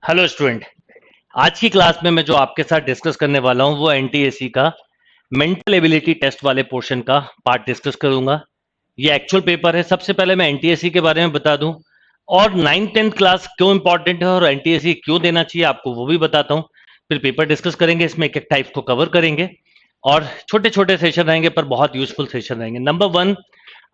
Hello student. आज की class में मैं जो आपके साथ डिस्कस करने वाला हूं वो एनटीएसी का मेंटल एबिलिटी टेस्ट वाले पोर्शन का पार्ट डिस्कस करूंगा। ये एक्चुअल पेपर है। सबसे पहले मैं एनटीएसी के बारे में बता दूं और 9th 10th क्लास क्यों इंपॉर्टेंट है और एनटीएसी क्यों देना चाहिए आपको वो भी बताता हूं। फिर पेपर डिस्कस करेंगे, इसमें एक एक टाइप को कवर करेंगे और छोटे छोटे सेशन रहेंगे पर बहुत यूजफुल सेशन रहेंगे। नंबर वन,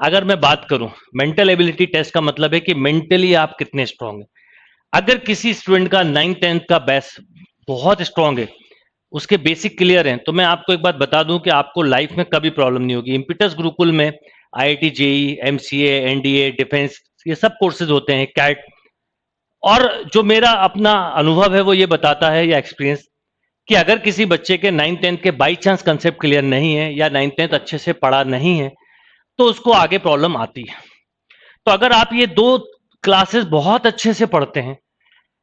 अगर मैं बात करूं मेंटल एबिलिटी टेस्ट का मतलब है कि मेंटली आप कितने स्ट्रांग हैं। अगर किसी स्टूडेंट का 9th 10th का बेस बहुत स्ट्रांग है, उसके बेसिक क्लियर हैं, तो मैं आपको एक बात बता दूं कि आपको लाइफ में कभी प्रॉब्लम नहीं होगी। इम्पिटस गुरुकुल में IIT JEE MCA NDA defence ये सब कोर्सेज होते हैं, कैट। और जो मेरा अपना अनुभव है वो ये बताता है या एक्सपीरियंस कि अगर किसी बच्चे के 9th 10th के बाई चांस कंसेप्ट क्लियर नहीं है या 9th 10th अच्छे से पढ़ा नहीं है तो उसको आगे प्रॉब्लम आती है। तो अगर आप ये दो क्लासेस बहुत अच्छे से पढ़ते हैं,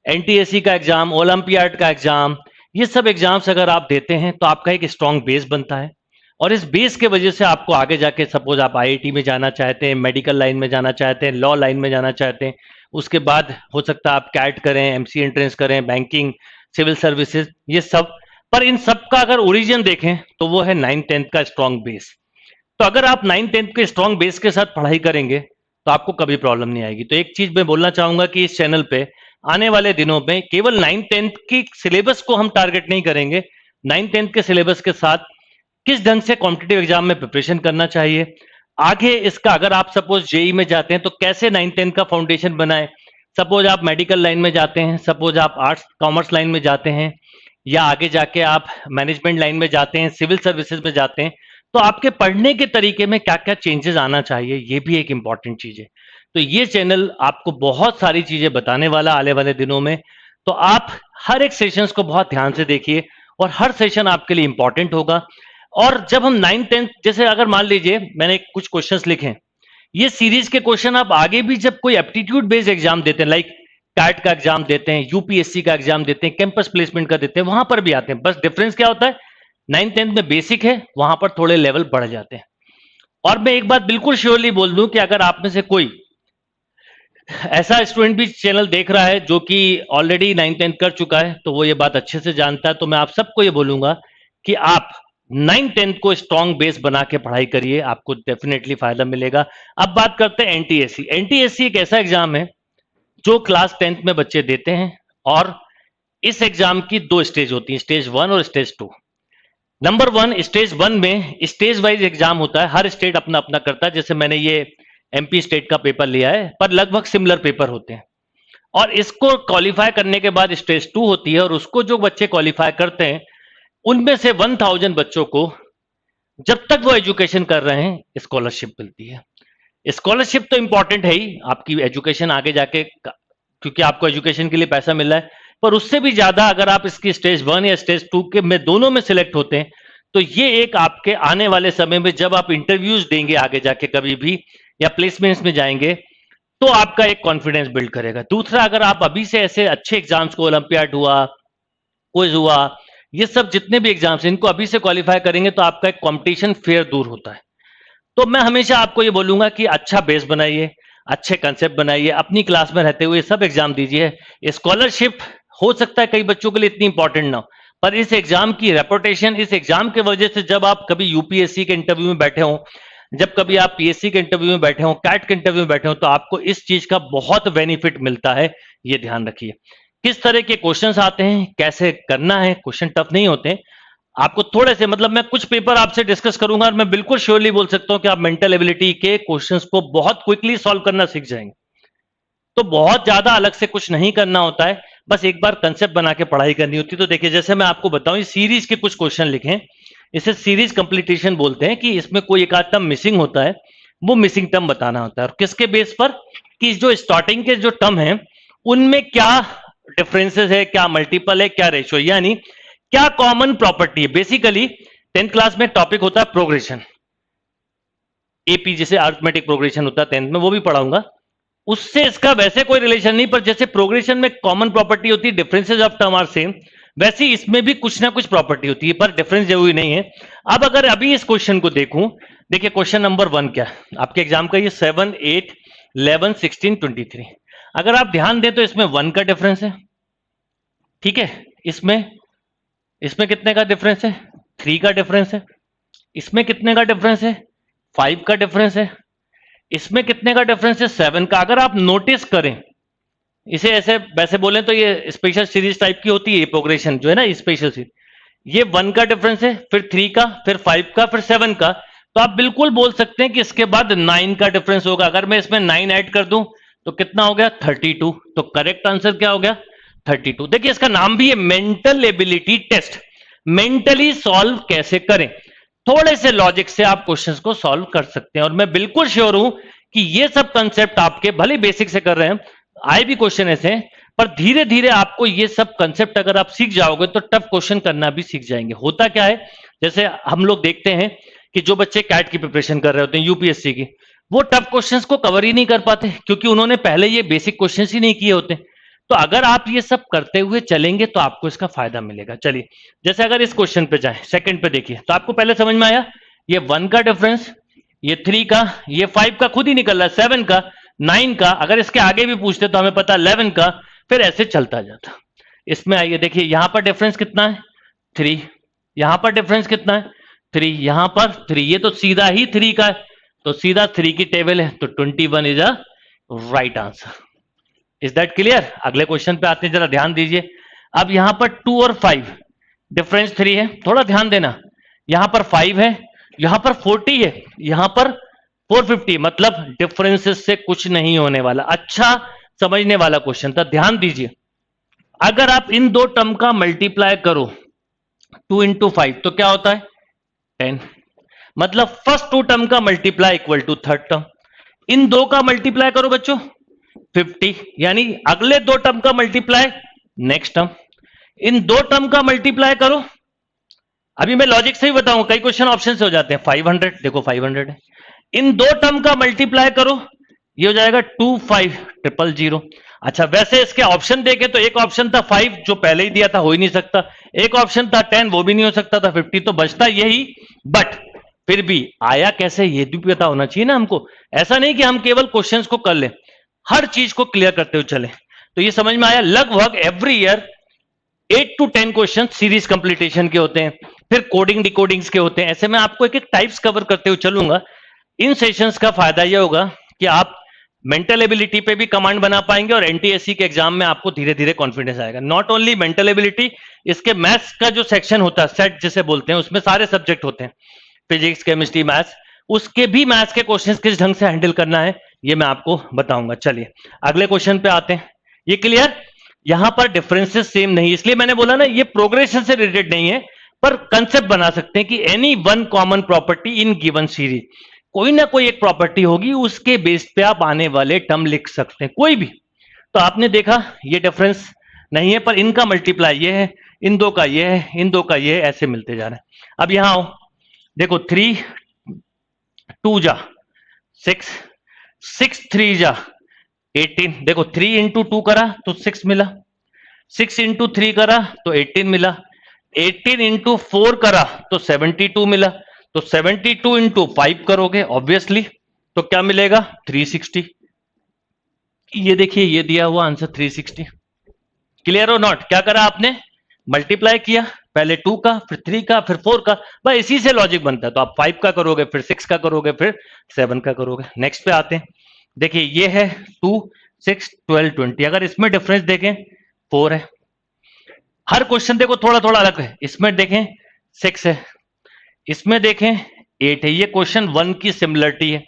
एनटीएससी का एग्जाम, ओलंपियाड का एग्जाम, ये सब एग्जाम्स अगर आप देते हैं तो आपका एक स्ट्रांग बेस बनता है और इस बेस के वजह से आपको आगे जाके सपोज आप आईआईटी में जाना चाहते हैं, मेडिकल लाइन में जाना चाहते हैं, लॉ लाइन में जाना चाहते हैं, उसके बाद हो सकता है आप कैट करें, एमसी एंट्रेंस करें, बैंकिंग, सिविल सर्विसेज, ये सब। पर इन सब का अगर ओरिजिन देखें तो वो है 9th 10th का स्ट्रांग बेस। तो अगर आप 9th 10th के स्ट्रांग बेस के साथ पढ़ाई करेंगे तो आपको कभी प्रॉब्लम नहीं आएगी। तो एक चीज मैं बोलना चाहूंगा कि इस चैनल पे आने वाले दिनों में केवल 9th 10th की सिलेबस को हम टारगेट नहीं करेंगे, 9th 10th के सिलेबस के साथ किस ढंग से कॉम्पिटिटिव एग्जाम में प्रिपरेशन करना चाहिए, आगे इसका अगर आप सपोज जेई में जाते हैं तो कैसे 9th 10th का फाउंडेशन बनाए, सपोज आप मेडिकल लाइन में जाते हैं, सपोज आप आर्ट्स कॉमर्स लाइन में जाते हैं या आगे जाके आप मैनेजमेंट लाइन में जाते हैं, सिविल सर्विसेज में जाते हैं, तो आपके पढ़ने के तरीके में क्या क्या चेंजेस आना चाहिए, ये भी एक इंपॉर्टेंट चीज है। तो ये चैनल आपको बहुत सारी चीजें बताने वाला आने वाले दिनों में। तो आप हर एक सेशंस को बहुत ध्यान से देखिए और हर सेशन आपके लिए इंपॉर्टेंट होगा। और जब हम 9th 10th, जैसे अगर मान लीजिए मैंने कुछ क्वेश्चंस लिखे हैं, ये सीरीज के क्वेश्चन आप आगे भी जब कोई एप्टीट्यूड बेस्ड एग्जाम देते हैं, लाइक कैट का एग्जाम देते हैं, यूपीएससी का एग्जाम देते हैं, कैंपस प्लेसमेंट का देते हैं, वहां पर भी आते हैं। बस डिफरेंस क्या होता है, 9th 10th में बेसिक है, वहां पर थोड़े लेवल बढ़ जाते हैं। और मैं एक बात बिल्कुल श्योरली बोल दूं कि अगर आप में से कोई ऐसा स्टूडेंट भी चैनल देख रहा है जो कि ऑलरेडी 9th 10th कर चुका है तो वो ये बात अच्छे से जानता है, तो मैं आप सबको ये बोलूंगा कि आप 9th 10th को स्ट्रॉन्ग बेस बना के पढ़ाई करिए, आपको डेफिनेटली फायदा मिलेगा। अब बात करते हैं एनटीएससी। एनटीएससी एक ऐसा एग्जाम है जो क्लास 10th में बच्चे देते हैं और इस एग्जाम की दो स्टेज होती है, स्टेज 1 और स्टेज 2। नंबर वन, स्टेज 1 में स्टेज वाइज एग्जाम होता है, हर स्टेट अपना अपना करता है। जैसे मैंने ये एमपी स्टेट का पेपर लिया है, पर लगभग सिमिलर पेपर होते हैं। और इसको क्वालिफाई करने के बाद स्टेज 2 होती है और उसको जो बच्चे क्वालिफाई करते हैं उनमें से 1000 बच्चों को जब तक वो एजुकेशन कर रहे हैं स्कॉलरशिप मिलती है। स्कॉलरशिप तो इंपॉर्टेंट है ही, आपकी एजुकेशन आगे जाके, क्योंकि आपको एजुकेशन के लिए पैसा मिल रहा है, पर उससे भी ज्यादा अगर आप इसकी स्टेज 1 या स्टेज 2 के में दोनों में सिलेक्ट होते हैं तो ये एक आपके आने वाले समय में जब आप इंटरव्यूज देंगे आगे जाके कभी भी या प्लेसमेंट्स में जाएंगे तो आपका एक कॉन्फिडेंस बिल्ड करेगा। दूसरा, अगर आप अभी से ऐसे अच्छे एग्जाम्स को, ओलंपियाड हुआ, क्विज हुआ, ये सब जितने भी एग्जाम्स इनको अभी से क्वालिफाई करेंगे तो आपका एक कंपटीशन फेयर दूर होता है। तो मैं हमेशा आपको ये बोलूंगा कि अच्छा बेस बनाइए, अच्छे कंसेप्ट बनाइए, अपनी क्लास में रहते हुए सब एग्जाम दीजिए। स्कॉलरशिप हो सकता है कई बच्चों के लिए इतनी इंपॉर्टेंट ना हो, पर इस एग्जाम की रेपुटेशन, इस एग्जाम के वजह से जब आप कभी यूपीएससी के इंटरव्यू में बैठे हो, जब कभी आप पीएससी के इंटरव्यू में बैठे हो, कैट के इंटरव्यू में बैठे हो, तो आपको इस चीज का बहुत बेनिफिट मिलता है। ये ध्यान रखिए किस तरह के क्वेश्चंस आते हैं, कैसे करना है, क्वेश्चन टफ नहीं होते। आपको थोड़े से, मतलब मैं कुछ पेपर आपसे डिस्कस करूंगा और मैं बिल्कुल श्योरली बोल सकता हूं कि आप मेंटल एबिलिटी के क्वेश्चंस को बहुत क्विकली सॉल्व करना सीख जाएंगे। तो बहुत ज्यादा अलग से कुछ नहीं करना होता है, बस एक बार कंसेप्ट बना के पढ़ाई करनी होती है। तो देखिए, जैसे मैं आपको बताऊं, इस सीरीज के कुछ क्वेश्चन लिखे, इसे सीरीज कंप्लीटेशन बोलते हैं, कि इसमें कोई एक आध टर्म मिसिंग होता है, वो मिसिंग टर्म बताना होता है। और किसके बेस पर, कि जो स्टार्टिंग के जो टर्म है उनमें क्या डिफरेंसेस है, क्या मल्टीपल है, क्या रेशियो, यानी क्या कॉमन प्रॉपर्टी है। बेसिकली 10th क्लास में टॉपिक होता है प्रोग्रेशन, एपी जैसे अर्थमेटिक प्रोग्रेशन होता है 10th में, वो भी पढ़ाऊंगा। उससे इसका वैसे कोई रिलेशन नहीं, पर जैसे प्रोग्रेशन में कॉमन प्रॉपर्टी होती है, differences of term are same, वैसे इसमें भी कुछ ना कुछ प्रॉपर्टी होती है, पर डिफरेंस जरूरी नहीं है। अब अगर अभी इस क्वेश्चन को देखूं, देखिए क्वेश्चन नंबर 1 क्या है आपके एग्जाम का, ये 7, 8, 11, 16, 23। अगर आप ध्यान दें तो इसमें 1 का डिफरेंस है, ठीक है, इसमें इसमें कितने का डिफरेंस है? 3 का डिफरेंस है। इसमें कितने का डिफरेंस है? 5 का डिफरेंस है। इसमें कितने का डिफरेंस है? 7 का। अगर आप नोटिस करें, इसे ऐसे वैसे बोले तो ये स्पेशल सीरीज टाइप की होती है प्रोग्रेशन जो है ना, स्पेशल सीरीज। ये 1 का डिफरेंस है, फिर 3 का, फिर 5 का, फिर 7 का। तो आप बिल्कुल बोल सकते हैं कि इसके बाद 9 का डिफरेंस होगा। अगर मैं इसमें 9 ऐड कर दूं तो कितना हो गया? 32। तो करेक्ट आंसर क्या हो गया? 32। देखिए इसका नाम भी है mental ability test. Mentally solve कैसे करें, थोड़े से लॉजिक से आप क्वेश्चंस को सॉल्व कर सकते हैं। और मैं बिल्कुल श्योर हूं कि ये सब कंसेप्ट आपके भले बेसिक से कर रहे हैं, आए भी क्वेश्चन ऐसे हैं, पर धीरे धीरे आपको ये सब कंसेप्ट अगर आप सीख जाओगे तो टफ क्वेश्चन करना भी सीख जाएंगे। होता क्या है, जैसे हम लोग देखते हैं कि जो बच्चे कैट की प्रिपरेशन कर रहे होते हैं, यूपीएससी की, वो टफ क्वेश्चंस को कवर ही नहीं कर पाते क्योंकि उन्होंने पहले ये बेसिक क्वेश्चंस ही नहीं किए होते। तो अगर आप ये सब करते हुए चलेंगे तो आपको इसका फायदा मिलेगा। चलिए, जैसे अगर इस क्वेश्चन पे जाएं, सेकंड पे देखिए, तो आपको पहले समझ में आया ये 1 का डिफरेंस, ये 3 का, ये 5 का खुद ही निकल रहा है, 7 का, 9 का, अगर इसके आगे भी पूछते तो हमें पता 11 का, फिर ऐसे चलता जाता। इसमें आइए देखिए, यहां पर डिफरेंस कितना है? 3। यहां पर डिफरेंस कितना है? 3। यहां पर 3, ये तो सीधा ही 3 का है, तो सीधा 3 की टेबल है, तो 21 is a right answer. Is that clear? अगले क्वेश्चन पे आते हैं, जरा ध्यान दीजिए। अब यहां पर 2 और 5 डिफरेंस 3 है, थोड़ा ध्यान देना। यहां पर 5 है, यहां पर 40 है, यहां पर 450, मतलब डिफरेंसेस से कुछ नहीं होने वाला। अच्छा समझने वाला क्वेश्चन था, ध्यान दीजिए। अगर आप इन दो टर्म का मल्टीप्लाई करो 2 इंटू 5 तो क्या होता है? 10। मतलब फर्स्ट 2 टर्म का multiply equal to third term. इन दो का मल्टीप्लाई करो बच्चों 50, यानी अगले 2 टर्म का मल्टीप्लाई नेक्स्ट टर्म। इन 2 टर्म का मल्टीप्लाई करो, अभी मैं लॉजिक से ही बताऊंगा, कई क्वेश्चन ऑप्शन से हो जाते हैं। 500, देखो 500 है। इन 2 टर्म का मल्टीप्लाई करो, ये हो जाएगा 2500। अच्छा, वैसे इसके ऑप्शन देखे तो एक ऑप्शन था 5 जो पहले ही दिया था, हो ही नहीं सकता। एक ऑप्शन था 10, वो भी नहीं हो सकता था। 50 तो बचता यही, बट फिर भी आया कैसे ये भी पता होना चाहिए ना हमको। ऐसा नहीं कि हम केवल क्वेश्चंस को कर लें, हर चीज को क्लियर करते हुए चले। तो ये समझ में आया, लगभग every year 8 to 10 question series completion के होते हैं, फिर कोडिंग डिकोडिंग्स के होते हैं। ऐसे में आपको एक एक टाइप्स कवर करते हुए चलूंगा। इन सेशंस का फायदा यह होगा कि आप मेंटल एबिलिटी पे भी कमांड बना पाएंगे और एनटीएससी के एग्जाम में आपको धीरे धीरे कॉन्फिडेंस आएगा। नॉट ओनली मेंटल एबिलिटी, इसके मैथ्स का जो सेक्शन होता है, सेट जिसे बोलते हैं, उसमें सारे सब्जेक्ट होते हैं, फिजिक्स, केमिस्ट्री, मैथ्स, उसके भी मैथ्स के क्वेश्चंस किस ढंग से हैंडल करना है ये मैं आपको बताऊंगा। चलिए अगले क्वेश्चन पे आते हैं। ये क्लियर? यहां पर डिफरेंसेस सेम नहीं, इसलिए मैंने बोला ना, ये प्रोग्रेशन से रिलेटेड नहीं है, पर कंसेप्ट बना सकते हैं कि any one common property in given series, कोई ना कोई एक प्रॉपर्टी होगी, उसके बेस पे आप आने वाले टर्म लिख सकते हैं कोई भी। तो आपने देखा ये डिफरेंस नहीं है, पर इनका मल्टीप्लाई ये है, इन दो का ये है, इन दो का ये है, ऐसे मिलते जा रहे हैं। अब यहां आओ, देखो 3 2 जा 6, 6 3 जा 18। देखो 3 इंटू 2 करा तो 6 मिला, 6 इंटू 3 करा तो 18 मिला, 18 इंटू 4 करा तो 72 मिला, तो 72 इंटू 5 करोगे ऑब्वियसली तो क्या मिलेगा? 360। ये देखिए ये दिया हुआ आंसर 360। क्लियर हो नॉट? क्या करा आपने? मल्टीप्लाई किया, पहले 2 का, फिर 3 का, फिर 4 का, बस इसी से लॉजिक बनता है। तो आप 5 का करोगे, फिर 6 का करोगे, फिर 7 का करोगे। नेक्स्ट पे आते हैं, देखिए ये है 2 6 12 20। अगर इसमें डिफरेंस देखें 4 है, हर क्वेश्चन देखो थोड़ा थोड़ा अलग है। इसमें देखें 6 है, इसमें देखें 8 है। ये क्वेश्चन 1 की सिमिलरिटी है,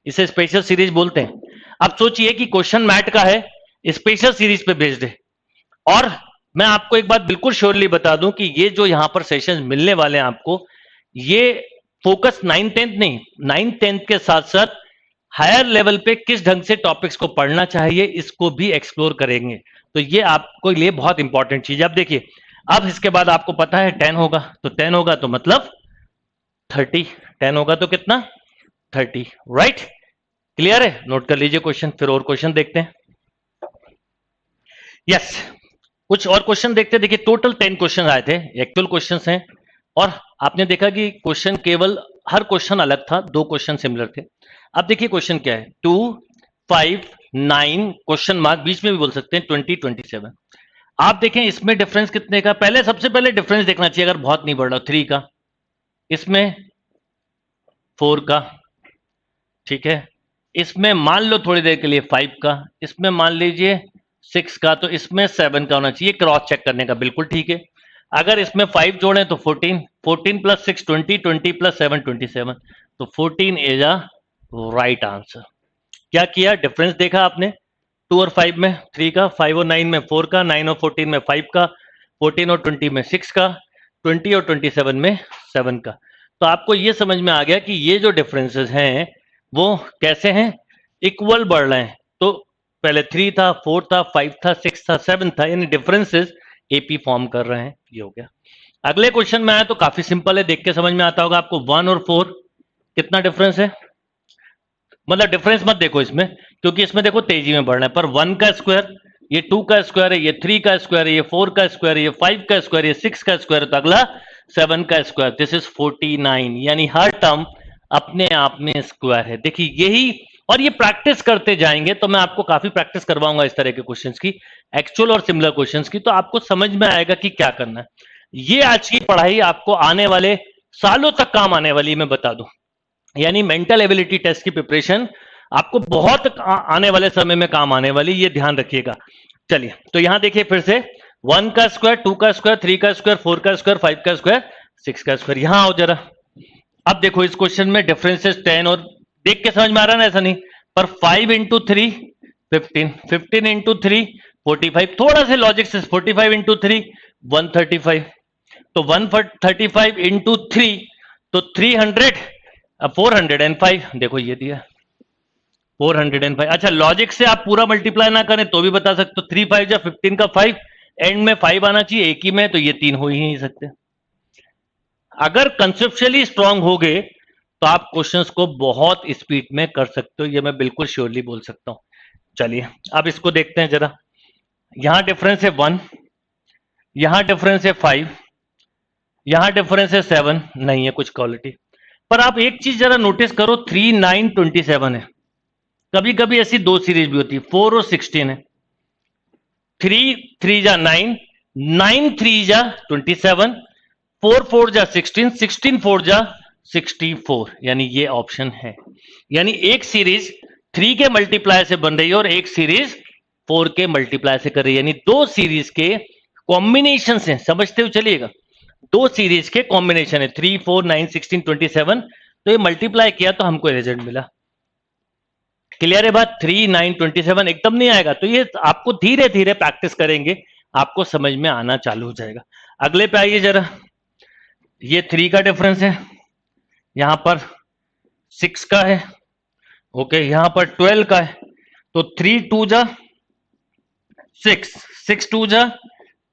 इसे स्पेशल सीरीज बोलते हैं। अब सोचिए कि क्वेश्चन मैट का है, स्पेशल सीरीज पे बेस्ड है। और मैं आपको एक बात बिल्कुल श्योरली बता दूं कि ये जो यहां पर सेशन मिलने वाले हैं आपको, ये फोकस 9th 10th नहीं, 9th 10th के साथ साथ हायर लेवल पे किस ढंग से टॉपिक्स को पढ़ना चाहिए इसको भी एक्सप्लोर करेंगे। तो ये आपको लिए बहुत इंपॉर्टेंट चीज है। अब देखिए, अब इसके बाद आपको पता है 10 होगा, तो 10 होगा तो मतलब 30, 10 होगा तो कितना? 30, राइट? क्लियर है? नोट कर लीजिए क्वेश्चन, फिर और क्वेश्चन देखते हैं। यस, कुछ और क्वेश्चन देखते हैं। देखिए टोटल 10 क्वेश्चन आए थे, एक्चुअल क्वेश्चन हैं, और आपने देखा कि क्वेश्चन केवल हर क्वेश्चन अलग था, 2 क्वेश्चन सिमिलर थे। अब देखिए क्वेश्चन क्या है, 2 5 9 क्वेश्चन मार्क, बीच में भी बोल सकते हैं 20 27। आप देखें इसमें डिफरेंस कितने का, पहले सबसे पहले डिफरेंस देखना चाहिए अगर बहुत नहीं बढ़ रहा, 3 का, इसमें 4 का, ठीक है, इसमें मान लो थोड़ी देर के लिए 5 का, इसमें मान लीजिए 6 का, तो इसमें 7 का होना चाहिए, क्रॉस चेक करने का, बिल्कुल ठीक है। अगर इसमें 5 जोड़ें तो 14, 14 प्लस 6 20, 20 प्लस 7 27, तो 14 इज अ राइट आंसर। क्या किया, डिफरेंस देखा आपने, 2 और 5 में 3 का, 5 और 9 में 4 का, 9 और 14 में 5 का, 14 और 20 में 6 का, 20 और 27 में 7 का। तो आपको ये समझ में आ गया कि ये जो डिफरेंसेस हैं वो कैसे हैं, इक्वल बढ़ रहे हैं। तो पहले 3 था, 4 था, 5 था, 6 था, 7 था, यानी डिफरेंसेस एपी फॉर्म कर रहे हैं। ये हो गया। अगले क्वेश्चन में आया तो काफी सिंपल है, देख के समझ में आता होगा आपको। 1 और 4 कितना डिफरेंस है, मतलब डिफरेंस मत देखो इसमें, क्योंकि इसमें देखो तेजी में बढ़ना है, पर 1 का स्क्वायर, ये 2 का स्क्वायर है, ये 3 का स्क्वायर है, ये 4 का स्क्वायर है, ये 5 का स्क्वायर, ये 6 का स्क्वायर, तो अगला 7 का स्क्वायर, दिस इज 49, यानी हर टर्म अपने आप में स्क्वायर है। देखिए यही, और ये प्रैक्टिस करते जाएंगे तो मैं आपको काफी प्रैक्टिस करवाऊंगा इस तरह के क्वेश्चंस की, एक्चुअल और सिमिलर क्वेश्चंस की, तो आपको समझ में आएगा कि क्या करना है। ये आज की पढ़ाई आपको आने वाले सालों तक काम आने वाली, मैं बता दूं, यानी मेंटल एबिलिटी टेस्ट की प्रिपरेशन आपको बहुत आने वाले समय में काम आने वाली, ये ध्यान रखिएगा। चलिए तो यहां देखिए फिर से, 1 का स्क्वायर, 2 का स्क्वायर, 3 का स्क्वायर, 4 का स्क्वायर, 5 का स्क्वायर, 6 का स्क्वायर। यहां आओ जरा, अब देखो इस क्वेश्चन में डिफरेंसेस 10, और देख के समझ में आ रहा है ना, ऐसा नहीं, पर 5 इंटू 3 15, 15 इंटू 3 45, थोड़ा से लॉजिक से 45 इंटू 3 135, तो 135 इंटू 3 तो 300, 405, देखो ये दिया 405। अच्छा लॉजिक से आप पूरा मल्टीप्लाई ना करें तो भी बता सकते हो, 3 5 या 15 का 5, एंड में 5 आना चाहिए एक ही में, तो ये 3 हो ही नहीं सकते। अगर कंसेप्चुअली स्ट्रांग हो गए तो आप क्वेश्चंस को बहुत स्पीड में कर सकते हो, ये मैं बिल्कुल श्योरली बोल सकता हूं। चलिए अब इसको देखते हैं जरा, यहां डिफरेंस है 1, यहां डिफरेंस है 5, यहां डिफरेंस है 7, नहीं है कुछ क्वालिटी। पर आप एक चीज जरा नोटिस करो, 3 9 27 है, कभी कभी ऐसी दो सीरीज भी होती है, 4 और 16 है, 3 3 जा 9, 9 3 जा 27, 4 4 जा 16, 16 4 जा 64, यानी ये ऑप्शन है। यानी एक सीरीज 3 के मल्टीप्लाई से बन रही है और एक सीरीज 4 के मल्टीप्लाई से कर रही है, यानी दो सीरीज के कॉम्बिनेशन से, समझते हुए चलिएगा, दो सीरीज के कॉम्बिनेशन है, 3 4 9 16 27, तो ये मल्टीप्लाई किया तो हमको रिजल्ट मिला। क्लियर है बात, 3 9 27 एकदम नहीं आएगा, तो ये आपको धीरे धीरे प्रैक्टिस करेंगे आपको समझ में आना चालू हो जाएगा। अगले पे आइए जरा, ये 3 का डिफरेंस है, यहां पर 6 का है, ओके, यहां पर 12 का है, तो 3 2 जा 6, 6 2 जा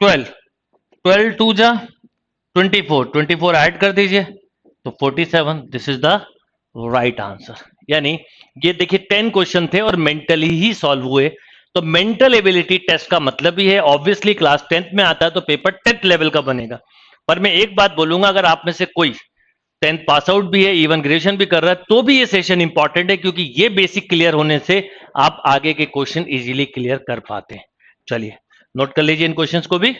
12, 12 2 जा 24, 24 ऐड कर दीजिए तो 47, this is the right answer. यानी ये देखिए 10 क्वेश्चन थे और मेंटली ही सॉल्व हुए, तो मेंटल एबिलिटी टेस्ट का मतलब ही है, ऑब्वियसली क्लास 10th में आता है तो पेपर 10th लेवल का बनेगा। पर मैं एक बात बोलूंगा, अगर आप में से कोई 10th पास आउट भी है, इवन ग्रेजुएशन भी कर रहा है, तो भी ये सेशन इंपॉर्टेंट है, क्योंकि ये बेसिक क्लियर होने से आप आगे के क्वेश्चन इजीली क्लियर कर पाते हैं। चलिए नोट कर लीजिए इन क्वेश्चंस को भी।